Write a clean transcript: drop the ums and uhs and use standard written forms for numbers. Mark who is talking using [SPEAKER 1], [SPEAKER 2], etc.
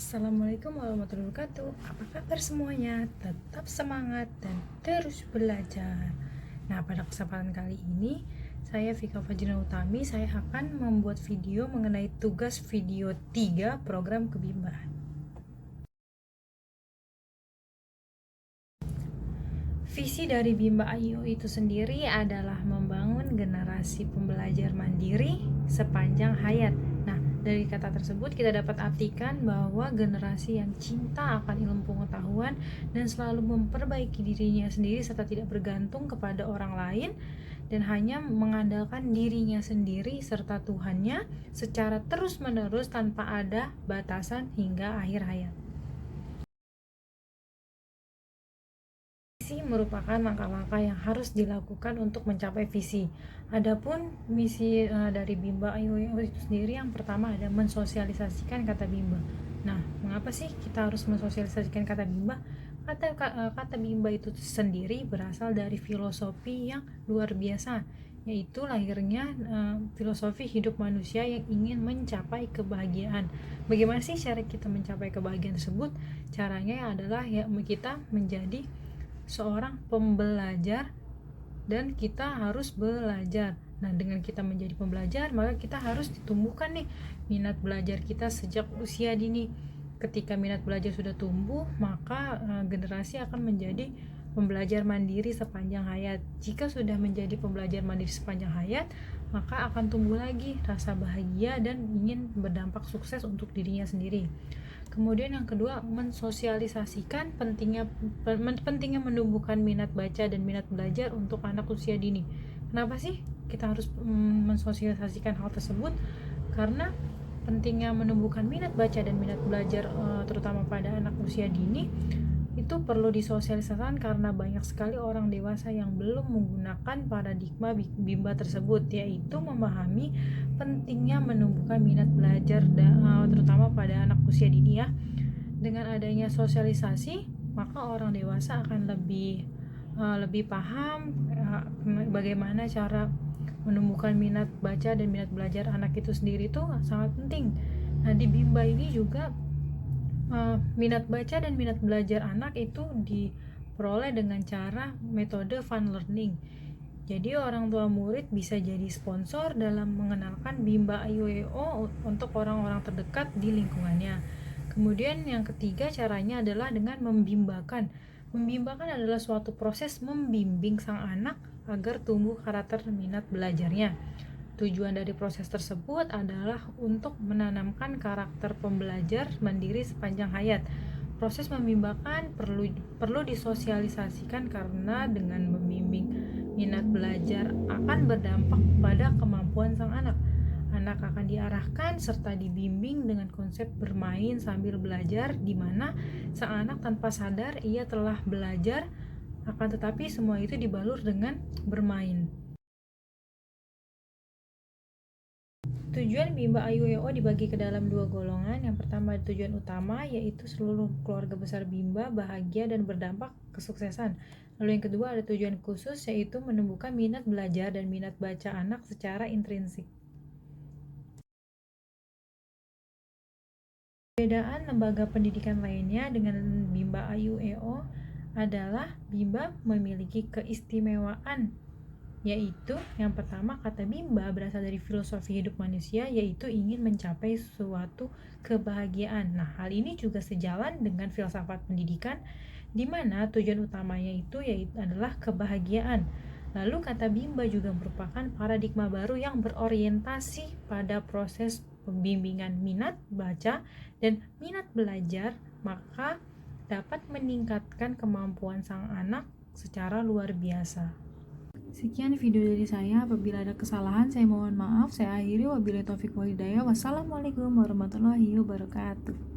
[SPEAKER 1] Assalamualaikum warahmatullahi wabarakatuh. Apa kabar semuanya? Tetap semangat dan terus belajar. Nah, pada kesempatan kali ini saya Vika Fajrina Utami. Saya akan membuat video mengenai tugas video 3 program kebimbaan. Visi dari Bimba Ayu itu sendiri adalah membangun generasi pembelajar mandiri sepanjang hayat. Nah, dari kata tersebut kita dapat artikan bahwa generasi yang cinta akan ilmu pengetahuan dan selalu memperbaiki dirinya sendiri serta tidak bergantung kepada orang lain dan hanya mengandalkan dirinya sendiri serta Tuhannya secara terus-menerus tanpa ada batasan hingga akhir hayat. Visi merupakan langkah-langkah yang harus dilakukan untuk mencapai visi. Adapun misi dari Bimba Ayu itu sendiri, yang pertama ada mensosialisasikan kata Bimba. Nah, mengapa sih kita harus mensosialisasikan kata Bimba? Kata Bimba itu sendiri berasal dari filosofi yang luar biasa, yaitu lahirnya filosofi hidup manusia yang ingin mencapai kebahagiaan. Bagaimana sih cara kita mencapai kebahagiaan tersebut? Caranya adalah kita menjadi seorang pembelajar dan kita harus belajar. Nah, dengan kita menjadi pembelajar, maka kita harus ditumbuhkan nih minat belajar kita sejak usia dini. Ketika minat belajar sudah tumbuh, maka generasi akan menjadi pembelajar mandiri sepanjang hayat. Jika sudah menjadi pembelajar mandiri sepanjang hayat, maka akan tumbuh lagi rasa bahagia dan ingin berdampak sukses untuk dirinya sendiri. Kemudian yang kedua, mensosialisasikan pentingnya menumbuhkan minat baca dan minat belajar untuk anak usia dini. Kenapa sih kita harus mensosialisasikan hal tersebut? Karena pentingnya menumbuhkan minat baca dan minat belajar terutama pada anak usia dini itu perlu disosialisasikan karena banyak sekali orang dewasa yang belum menggunakan paradigma Bimba tersebut, yaitu memahami pentingnya menumbuhkan minat belajar terutama pada anak usia dini ya. Dengan adanya sosialisasi, maka orang dewasa akan lebih paham bagaimana cara menumbuhkan minat baca dan minat belajar anak itu sendiri itu sangat penting. Nah, di Bimba ini juga minat baca dan minat belajar anak itu diperoleh dengan cara metode fun learning. Jadi orang tua murid bisa jadi sponsor dalam mengenalkan Bimba IUEO untuk orang-orang terdekat di lingkungannya. Kemudian yang ketiga caranya adalah dengan membimbakan. Membimbakan adalah suatu proses membimbing sang anak agar tumbuh karakter minat belajarnya. Tujuan dari proses tersebut adalah untuk menanamkan karakter pembelajar mandiri sepanjang hayat. Proses membimbakan perlu disosialisasikan karena dengan membimbing minat belajar akan berdampak pada kemampuan sang anak. Anak akan diarahkan serta dibimbing dengan konsep bermain sambil belajar, di mana sang anak tanpa sadar ia telah belajar, akan tetapi semua itu dibalur dengan bermain. Tujuan Bimba IUEO dibagi ke dalam dua golongan. Yang pertama tujuan utama, yaitu seluruh keluarga besar Bimba bahagia dan berdampak kesuksesan. Lalu yang kedua ada tujuan khusus, yaitu menumbuhkan minat belajar dan minat baca anak secara intrinsik. Perbedaan lembaga pendidikan lainnya dengan Bimba IUEO adalah Bimba memiliki keistimewaan, yaitu yang pertama, kata Bimba berasal dari filosofi hidup manusia, yaitu ingin mencapai suatu kebahagiaan. Nah, hal ini juga sejalan dengan filsafat pendidikan, di mana tujuan utamanya itu yaitu adalah kebahagiaan. Lalu kata Bimba juga merupakan paradigma baru yang berorientasi pada proses pembimbingan minat baca dan minat belajar, maka dapat meningkatkan kemampuan sang anak secara luar biasa. Sekian video dari saya. Apabila ada kesalahan, saya mohon maaf. Saya akhiri. Wabillahi taufiq wal hidayah. Wassalamualaikum warahmatullahi wabarakatuh.